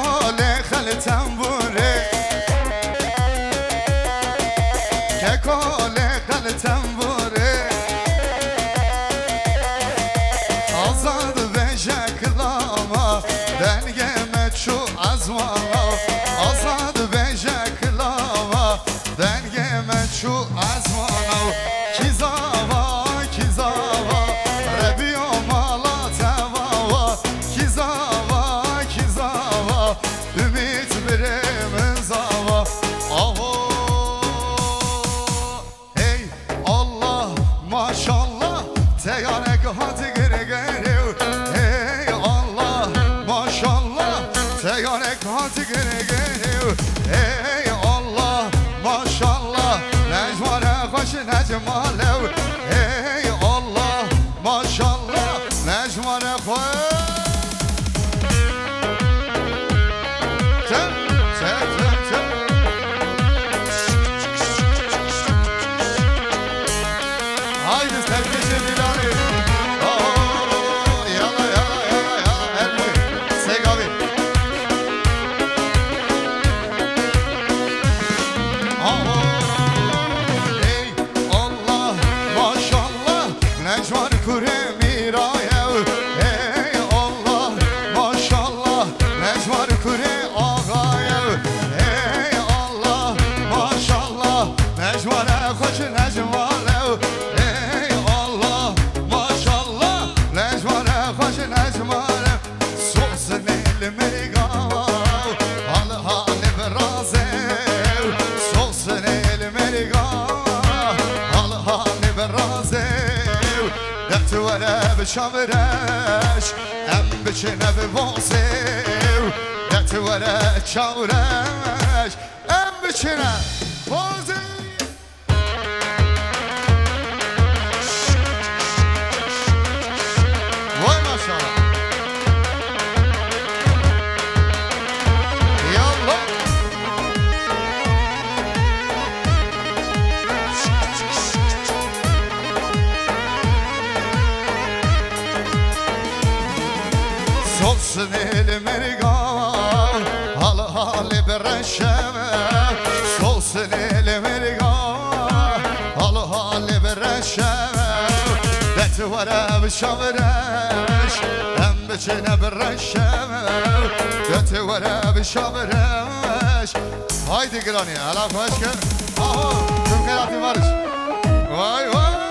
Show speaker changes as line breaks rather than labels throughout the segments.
کاله خلتم بوره که کاله خلتم بوره آزاد به شکلاما دنگم چو از والا آزاد به شکلاما دنگم چو از والا کیزاوا کیزاوا ربیو مالا تواوا کیزاوا کیزاوا ümit birimiz zava آهو hey Allah maşallah teyarek hadi geri geri hey Allah maşallah teyarek hadi geri geri hey Allah maşallah necmare hoş necmalev hey Allah maşallah necmare hoş شاورش ام بچنه به واسه نتوره چاورش ام بچنه واسه وای ماشاءالله یالله Solsun elime gam hal hali bereşeme Solsun elime gam hal hali bereşeme Detvara bişavereş hem beçene bereşeme Detvara bişavereş Haydi grani ala hoş gel Aha tüm kelatı varış Vay vay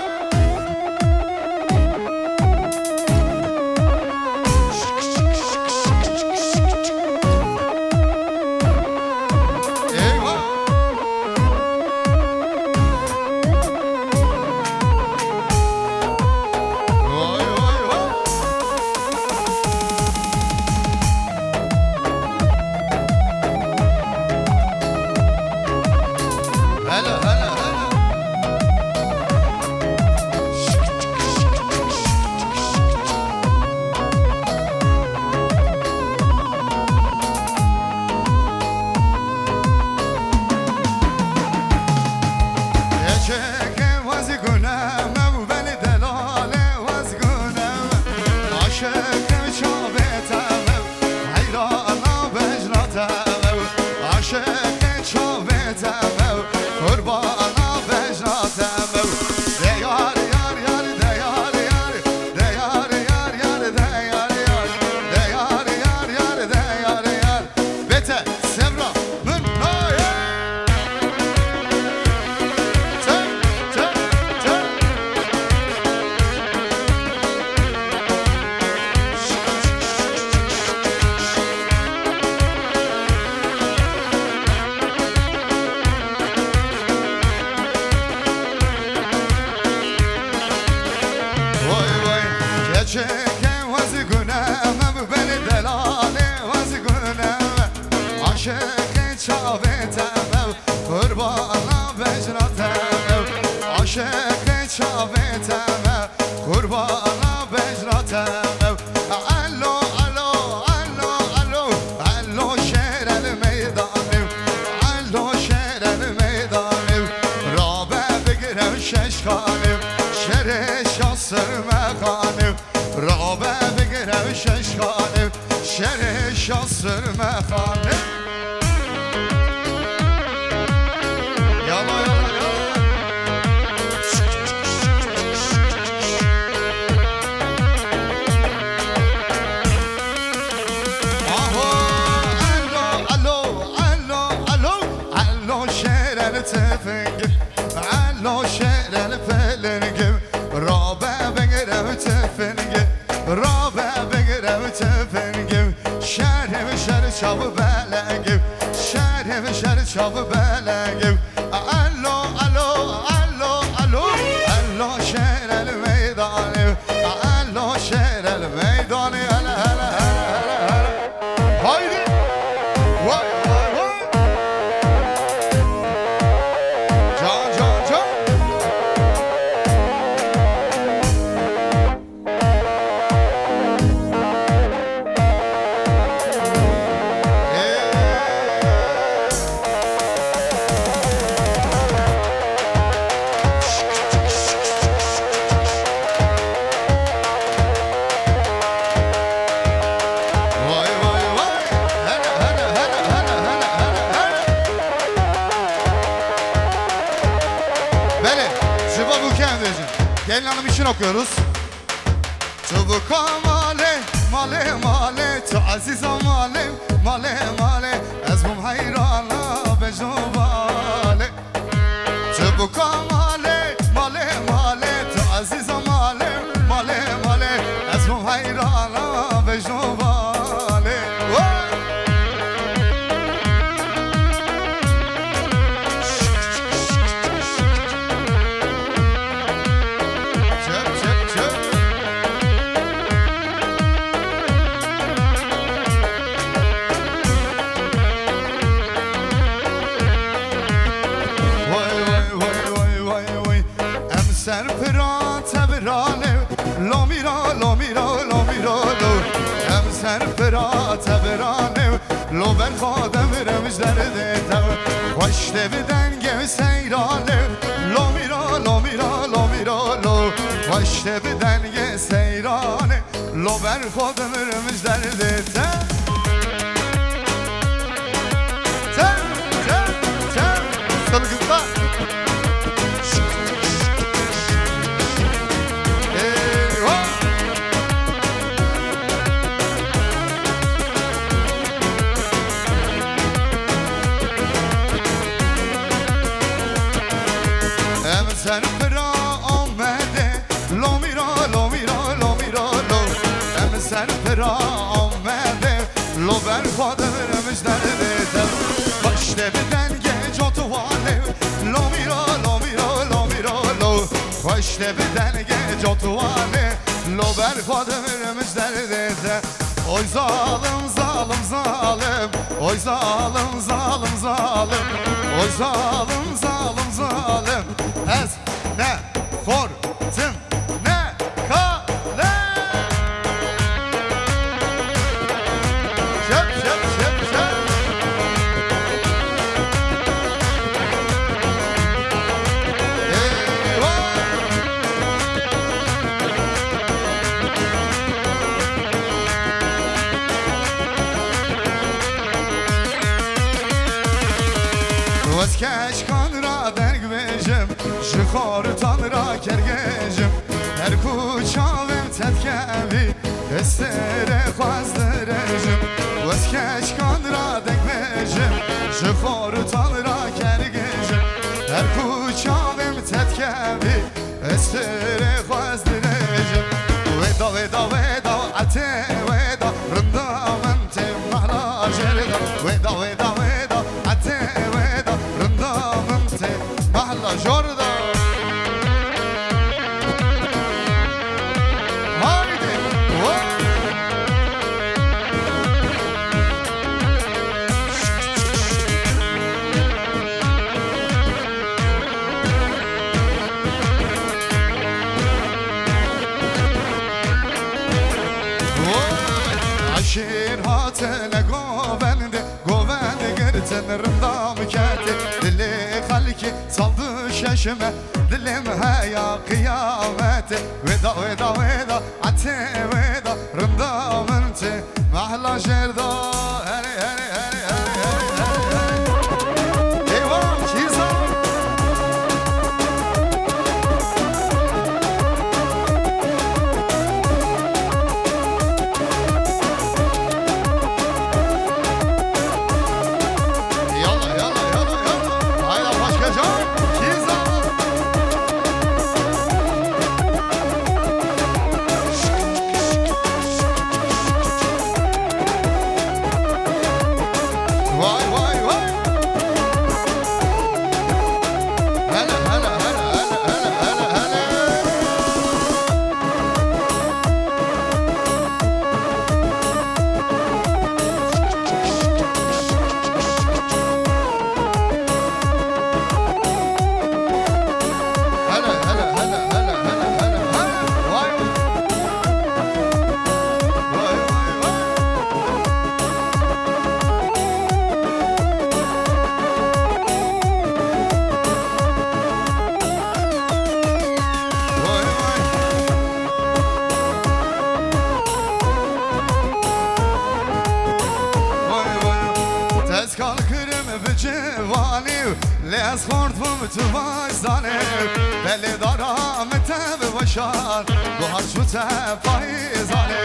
meydanı Yala yala yala Aho alo alo alo alo alo şerel tefengir alo şerel felengir Rabe bengerev tefengir Rabe bengerev tefengir Şerhev şer çabı belengir Şerhev şer çabı belengir Alo alo alo alo alo şerel meydanı Alo şerel meydanı hele hele hele hele Haydi vay vay vay Can can can Vay vay vay hele hele hele hele hele hele hele Beli Şuba bu kendicim Gelin hanım için okuyoruz Çubuka male male male Tu aziza male male male Ezbum hayrana bejubale Çubuka male male male Tu aziza male male male Ezbum hayrana bejubale Vay Çöp çöp çöp Vay vay vay vay vay vay Emser pıra tebrale Lo mira lo mira lo mira lo Emser pıra tebrale Lo ben fadem remizler de tev Hoş deviden gev seyrale Lo mira lo mira lo mira lo Hoş deviden gev seyrale Lo ben fadem remizler de tev Tev tev tev Sarıkızlar Eyvah Emser pıra amede Lo mira lo mira lo mira lo Emser pıra amede Lo ver fademizler de Baş deviden geç otuvale Lo mira lo mira lo mira lo Baş deviden geç otuvale Lo ver fademizler de Oy zalim zalim zalim Oy zalim zalim zalim Oy zalim zalim zalim Ez ne fortun ne kale Şep şep şep şep Eyvah Vazkeş kanra dergvejim Şıkhar tanra kergejim Her kuçavim tetkevi Estere khazderejim Vazkeş kanra dergvejim Şıkhar tanra kergejim Her kuçavim tetkevi Estere khazderejim Veda veda veda ate veda Rındamen te mahla jerda Veda veda veda ate veda Rındamen te mahla jorda Haydi vay Aşir hatene govende Govende gerten rındam kati Dili halki saldı şeşime Dilim heya kıyameti Veda veda veda ate veda Rındam ente mahla jerda Hele hele hele kalkırım bir cevani Lez kortmum tuvajzani Beli daram tebe başar Bu harçu tefayzani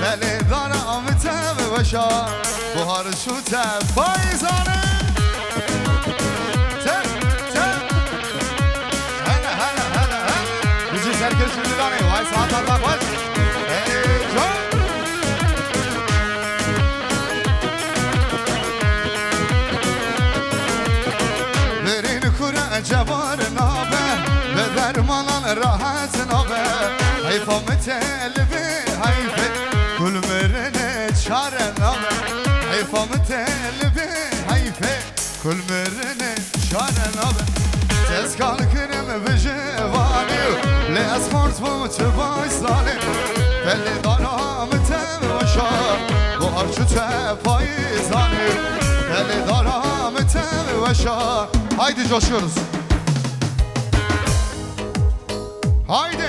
Beli daram tebe başar Bu harçu tefayzani Herkes şundan ev, vay saatler bak var. Çok. Verin kure cebar nabe, ve dermanan rahat nabe. Hayfamı telbi hayfe, kulmerine çare nabe. Hayfamı telbi hayfe, kulmerine çare nabe. Tez kalkırım bir cevani Lez kortmum tuvajzani Belli daram tevaşar Bu harçu tefayzani Belli daram tevaşar Haydi coşuyoruz. Haydi.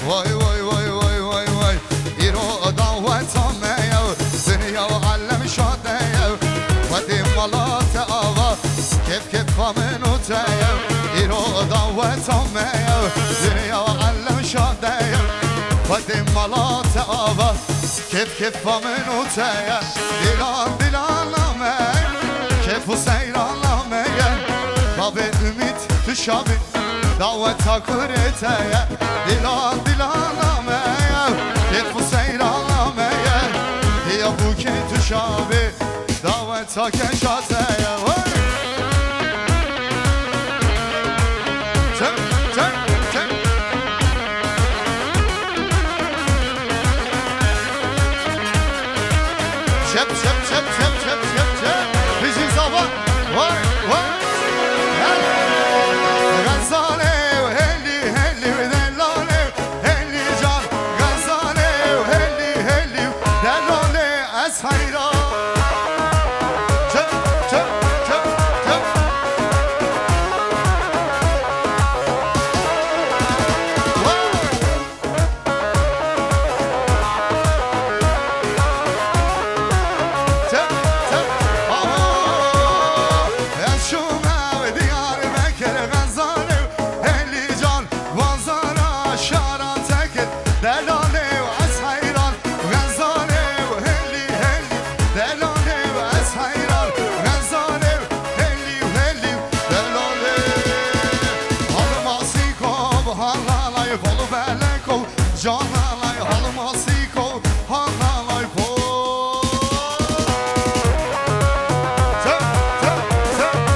Vay vay vay vay vay vay İro davet ammeyev Dünya allem şadeyev Vadim malate ava Kef kef famen uteyev İro davet ammeyev Dünya allem şadeyev Vadim malate ava Kef kef famen uteyev Dilan dilan ameyev Kef seyran ameyev Babe ümit düşabi Davet takır eteye Dilan dilan ameyev Kef seyran ameyev Diya bu ki düşabi Davet takır şateye Şep şep şep şep şep şep şep Bizi sabah Vay vay Gazale Helli helli delale Helli can Gazale Helli helli delale Ez hayra Çöp çöp çöp çöp Canalay halmasiko hanalay po Tep tep tep tep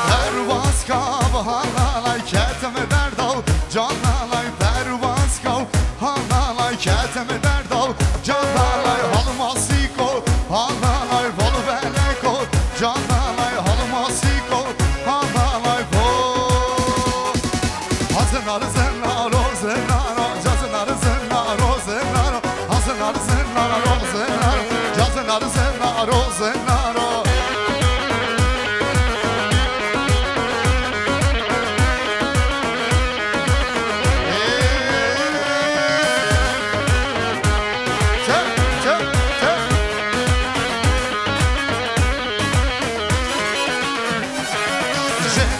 Pervaska hanalay keteme derdal Canalay pervaska hanalay keteme derdal Canalay halmasiko hanalay bolu beleko Canalay halmasiko hanalay po Hazınar zennaro zennaro Cazınar zennaro zennaro Hazınar zennaro zennaro Cazınar zennaro zennaro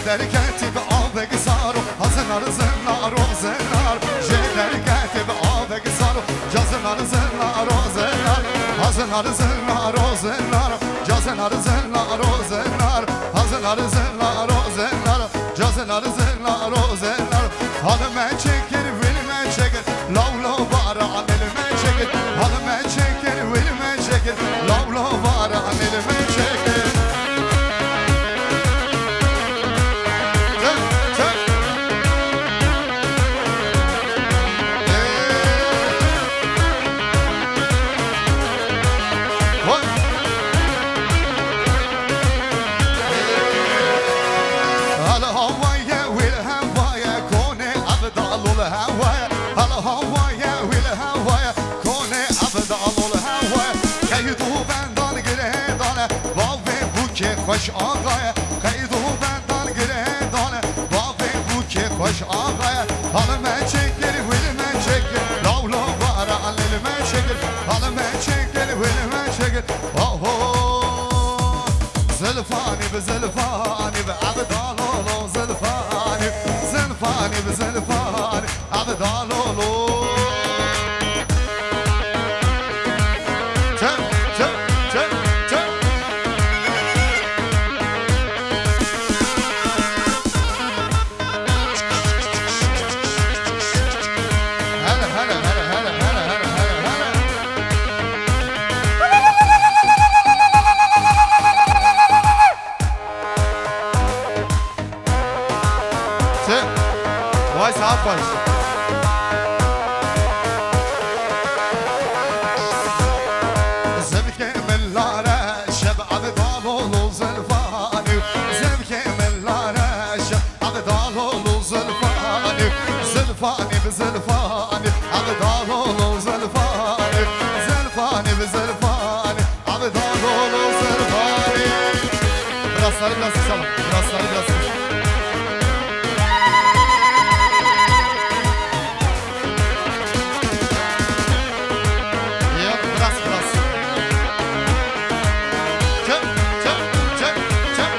Jeler katib avek saro Hazınar zennaro zennar Jeler katib avek saro Cazınar zennaro zennar Hazınar zennaro zennar Cazınar zennaro zennar Hazınar zennaro zennar Cazınar zennaro zennar Hanıme çekir vilme çekir Lavlo bara anelime çekir Hanıme çekir vilme çekir Lavlo bara anelime çekir خوش آقای قید و بندان گردانه بابه بو که خوش آقای حالا من چکر ولی من چکر لاو لاو بارا علیل من چکر حالا من چکر ولی من چکر آهو زلفانی به زلفانی به عبدالولو زلفانی زلفانی به زلفانی عبدالولو زلفاني عبدالولو زلفاني زلفاني بزلفاني عبدالولو زلفاني براسları biraz kısalım براسları biraz kısalım yok biraz çöp çöp çöp çöp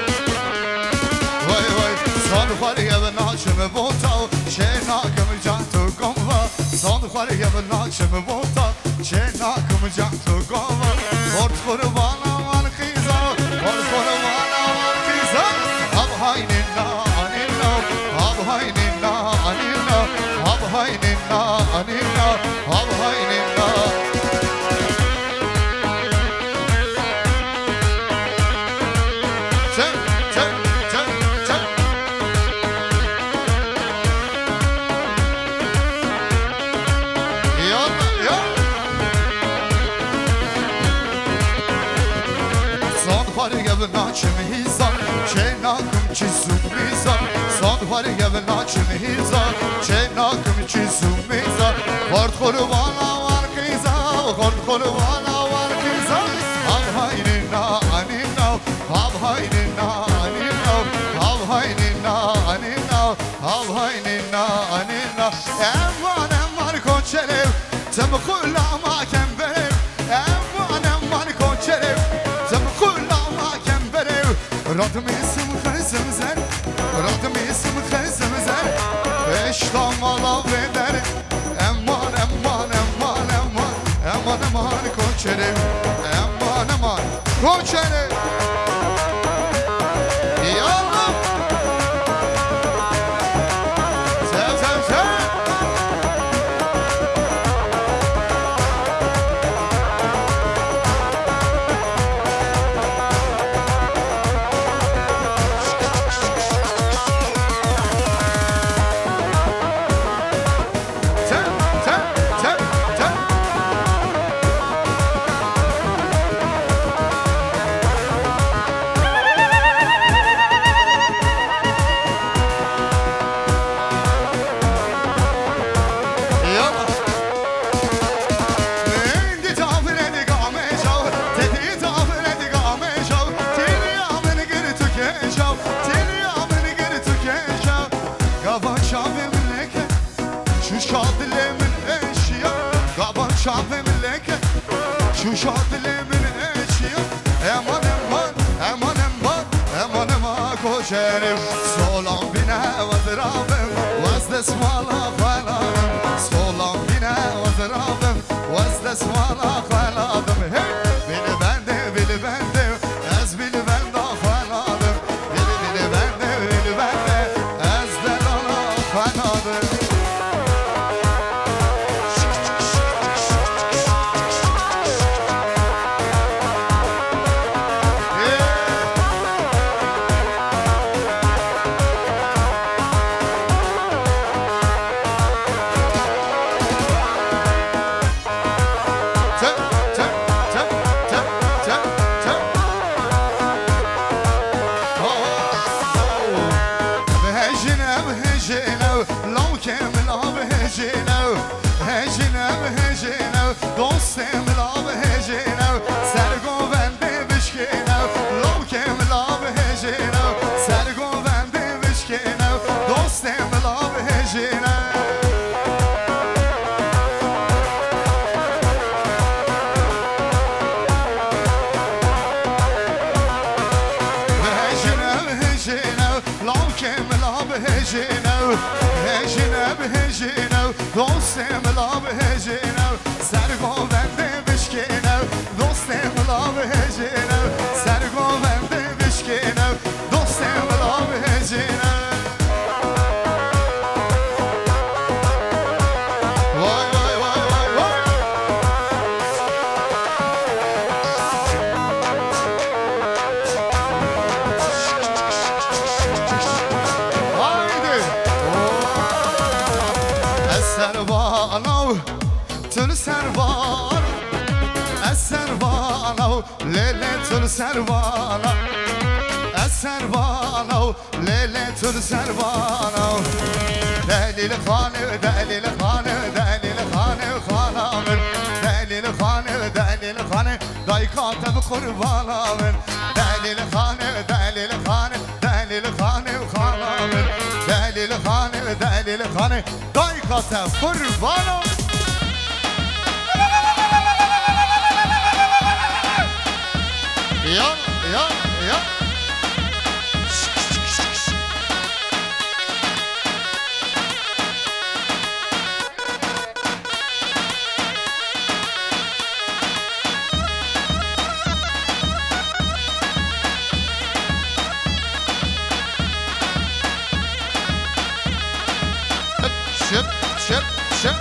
vay vay sanfariye ben açımı botav şenakımı cantu gomva sanfariye ben açımı botav şenakımı cantu gomva kort kurvana var kıza kort kurvana var kıza ab haynina anina ab haynina anina ab haynina anina ab haynina Naçım hizar, çenakım çizum mizar Sanfar gibi naçım hizar, çenakım çizum mizar Kort kurvana var kıza, kort kurvana var kıza Ab haynina anina, ab haynina anina Ab haynina anina, ab haynina anina Emman emman konçerev, tem kullama kemberev Emman emman konçerev, tem kullama kemberev Radım isim kızımızın, radım isim kızımızın Beştan mala veder Emman emman emman emman Emman emman konçerev Emman emman konçerev Yallah Sev sev sev Şahı memleket şu şadile min eşya Eman eman eman eman eman eman koşerim Solan bine vazirabim vazde smala khaladım Solan bine vazirabim vazde smala khaladım Hey bili bende ez bili bende khaladım Bili bende ez delala khaladım دوستم لاب هجینو سرگو بنده بشکنو لو کم لاب هجینو هجینو دوستم لاب هجینو سرگوونده بشکنو دوستم لاب هجینو سرگوونده بشکنو دوستم لاب هجینو سروانا السروانا ليلة السروانا دليل خانه دليل خانه دليل خانه خانه من دليل خانه دليل خانه دايقات بقربانا من دليل خانه دليل خانه دليل خانه خانه من دليل خانه دليل خانه دايقات بقربانا يا يا يا شب شب شب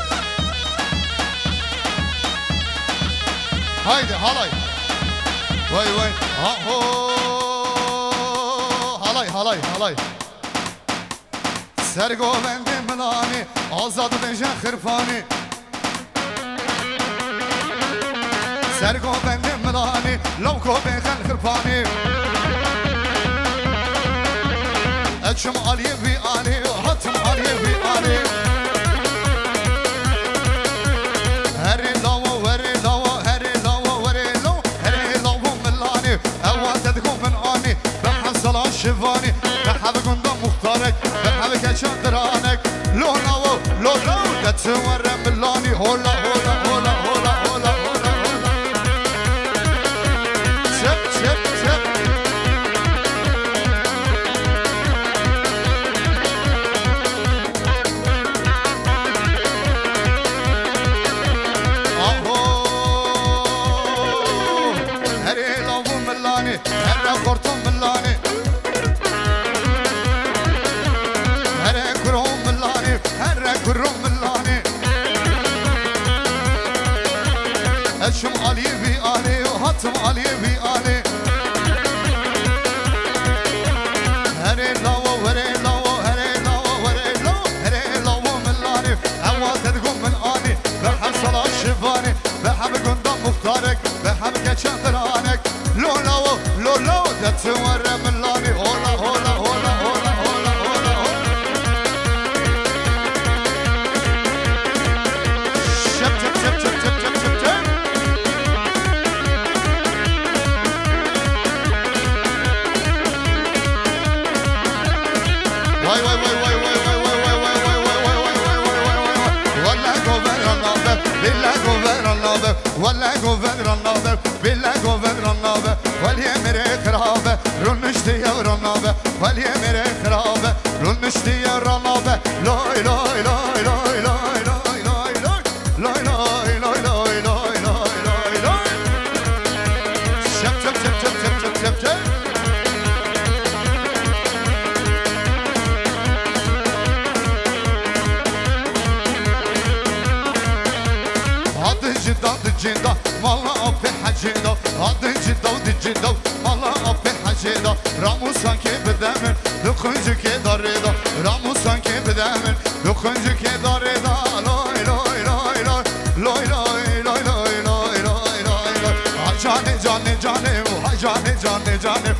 هايدي هالاي وای وای آهو halay سرگوونده ملانی آزاد بجه خرفانی سرگوونده ملانی لوکو بخن خرفانی اچم علیه بی آلی حتم علیه بی آلی هری لاو وری لاو هری لاو وری لاو هری لاو ملانی اواتد من آنی بحصل شفانی بحب گندم مختارک بحب کشان درانک لو لاو لو لاو دتورم ملانی هولا هولا هولا هولا هولا هولا هولا چپ چپ چپ اشم علي بي علي وهتم علي بي علي هري لو هري لو هري لو هري لو هري لو ملاني عواد تقوم من اني بحصل الشفاني بحب قندم مختارك بحب كشان درانك لو لو لو لو تتور ملاني هولا هولا هولا هولا هولا هولا شب شب شب شب شب شب شب Vay vay vay vay vay vay vay vay vay vay vay vay vay vay vay Valla governanave, billa governanave Valla governanave, billa governanave Val yemere krave, runnishti yavranave Val yemere krave, runnishti yavranave Loy loy loy loy loy loy loy loy Loy loy loy loy loy loy loy loy Şep şep şep şep şep şep şep şep جدا والله أبي حجدا هذا جدا ودجدا والله أبي حجدا رامو سانكي بدمن دخنجي كداريدا رامو سانكي بدمن دخنجي كداريدا لوي لوي لوي لوي لوي لوي لوي لوي لوي لوي لوي جاني جاني جاني جاني جاني جاني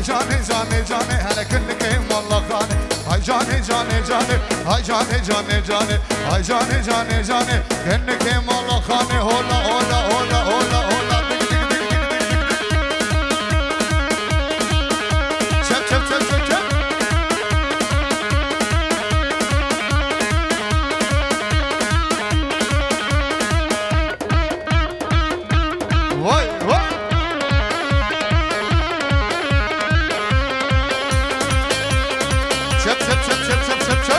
جاني جاني جاني هلا كلك والله خاني جاني جاني جاني جاني جاني جاني جاني جاني جاني كلك والله خاني هولا هولا هولا هولا هولا شب شب شب شب شب واي واي شب شب شب شب شب شب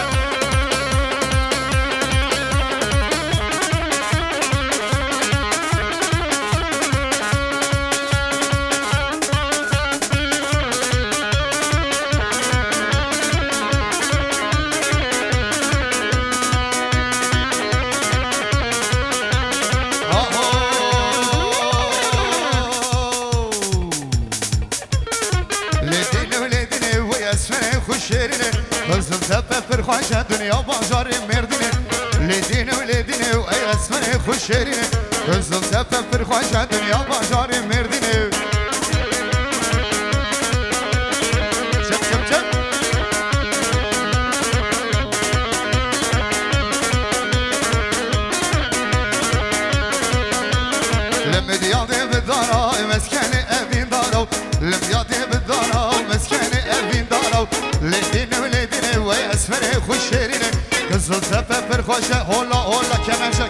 اسفر خوش شیرینه قزل تپه پرخوشه دنیا بازار مردینه لیدینه و لیدینه و ای اسفر خوش شیرینه قزل تپه پرخوشه دنیا بازار مردینه خوش شیرینه قزل تپه پرخوشه هولا هولا کمنشا